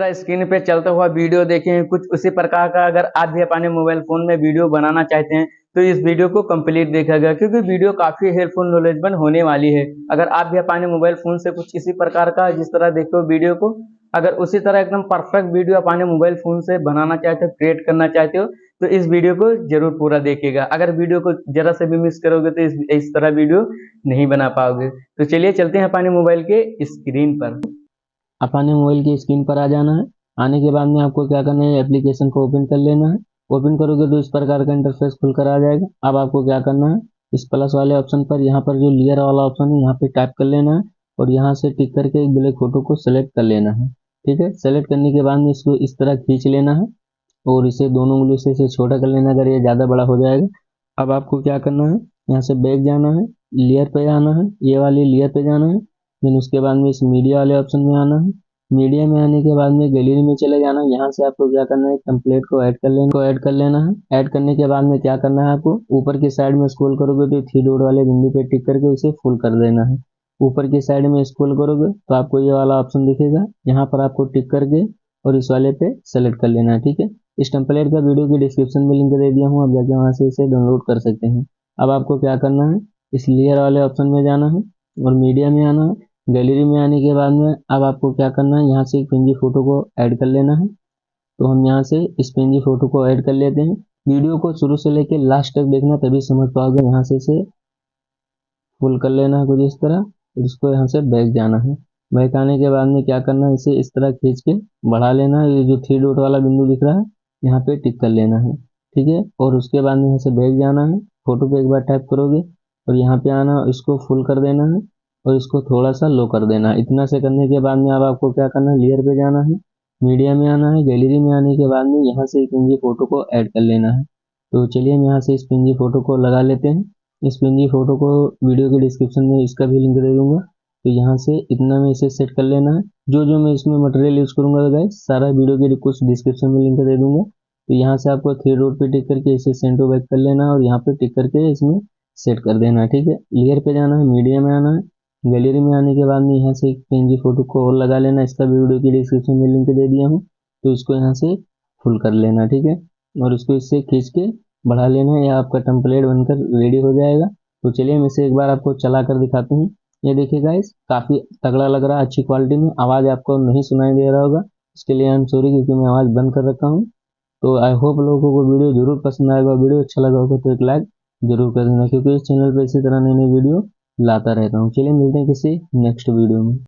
तरह स्क्रीन पे चलता हुआ वीडियो देखे हैं, कुछ उसी प्रकार का अगर आप भी अपने मोबाइल फोन में वीडियो बनाना चाहते हैं तो इस वीडियो को कंप्लीट देखिएगा, क्योंकि वीडियो काफी हेल्पफुल नॉलेजेबल होने वाली है। अगर आप भी अपने मोबाइल फोन से कुछ इसी प्रकार का जिस तरह देखते हो वीडियो को, अगर उसी तरह एकदम परफेक्ट वीडियो अपने मोबाइल फोन से बनाना चाहते हो, क्रिएट करना चाहते हो, तो इस वीडियो को जरूर पूरा देखिएगा। अगर वीडियो को जरा से भी मिस करोगे तो इस तरह वीडियो नहीं बना पाओगे। तो चलिए चलते हैं अपने मोबाइल के स्क्रीन पर। अपने मोबाइल की स्क्रीन पर आ जाना है। आने के बाद में आपको क्या करना है, एप्लीकेशन को ओपन कर लेना है। ओपन करोगे तो इस प्रकार का इंटरफेस खुलकर आ जाएगा। अब आपको क्या करना है, इस प्लस वाले ऑप्शन पर, यहाँ पर जो लेयर वाला ऑप्शन है यहाँ पे टैप कर लेना है और यहाँ से टिक करके एक ब्लैक फोटो को सेलेक्ट कर लेना है। ठीक है, सेलेक्ट करने के बाद में इसको इस तरह खींच लेना है और इसे दोनों उंगलियों से इसे छोटा कर लेना अगर ये ज़्यादा बड़ा हो जाएगा। अब आपको क्या करना है, यहाँ से बैक जाना है, लेयर पे जाना है, ये वाली लेयर पे जाना है। देन उसके बाद में इस मीडिया वाले ऑप्शन में आना है। मीडिया में आने के बाद में गैलरी में चले जाना है। यहाँ से आपको क्या करना है, टेम्पलेट को ऐड कर लेना है। ऐड करने के बाद में क्या करना है, आपको ऊपर की साइड में स्क्रॉल करोगे तो थ्री डॉट वाले बिंदु पे टिक करके उसे फुल कर देना है। ऊपर की साइड में स्क्रॉल करोगे तो आपको ये वाला ऑप्शन दिखेगा, यहाँ पर आपको टिक करके और इस वाले पे सेलेक्ट कर लेना है। ठीक है, इस टेम्पलेट का वीडियो की डिस्क्रिप्शन में लिंक दे दिया हूँ, आप जाके वहाँ से इसे डाउनलोड कर सकते हैं। अब आपको क्या करना है, इस लेयर वाले ऑप्शन में जाना है और मीडिया में आना है। गैलरी में आने के बाद में अब आपको क्या करना है, यहाँ से एक पिंजी फोटो को ऐड कर लेना है। तो हम यहाँ से इस पिंजी फोटो को ऐड कर लेते हैं। वीडियो को शुरू से लेके लास्ट तक देखना, तभी समझ पाओगे। यहाँ से इसे फुल कर लेना है कुछ इस तरह, और इसको यहाँ से बैक जाना है। बैक आने के बाद में क्या करना है, इसे इस तरह खींच के बढ़ा लेना है। ये जो थ्री डॉट वाला बिंदु दिख रहा है यहाँ पे टिक कर लेना है। ठीक है, और उसके बाद में यहाँ से बैक जाना है। फोटो पे एक बार टैप करोगे और यहाँ पे आना, इसको फुल कर देना है और इसको थोड़ा सा लो कर देना है। इतना से करने के बाद में अब आपको क्या करना है, लेयर पे जाना है, मीडिया में आना है। गैलरी में आने के बाद में यहाँ से एक पिंजी फोटो को ऐड कर लेना है। तो चलिए हम यहाँ से इस पिंजी फोटो को लगा लेते हैं। इस पिंजी फोटो को वीडियो के डिस्क्रिप्शन में इसका भी लिंक दे दूंगा। तो यहाँ से इतना में इसे सेट कर लेना है। जो मैं इसमें मटेरियल यूज करूंगा गाइस, सारा वीडियो के कुछ डिस्क्रिप्शन में लिंक दे दूंगा। तो यहाँ से आपको थ्री डॉट पे टिक करके इसे सेंड टू बैक कर लेना है और यहाँ पे टिक करके इसमें सेट कर देना है। ठीक है, लेयर पे जाना है, मीडिया में आना है। गैलरी में आने के बाद में यहाँ से एक पीएनजी फोटो को और लगा लेना। इसका भी वीडियो की डिस्क्रिप्शन में लिंक दे दिया हूँ, तो इसको यहाँ से फुल कर लेना। ठीक है, और इसको इससे खींच के बढ़ा लेना है, या आपका टेम्पलेट बनकर रेडी हो जाएगा। तो चलिए मैं इसे एक बार आपको चला कर दिखाता हूँ। ये देखिए गाइस, काफी तगड़ा लग रहा है, अच्छी क्वालिटी में। आवाज आपको नहीं सुनाई दे रहा होगा, इसके लिए आई एम सॉरी, क्योंकि मैं आवाज बंद कर रखा हूँ। तो आई होप लोगों को वीडियो जरूर पसंद आएगा। वीडियो अच्छा लगा होगा तो एक लाइक जरूर कर देना, क्योंकि इस चैनल पे इसी तरह नई नई वीडियो लाता रहता हूँ। चलिए मिलते हैं किसी नेक्स्ट वीडियो में।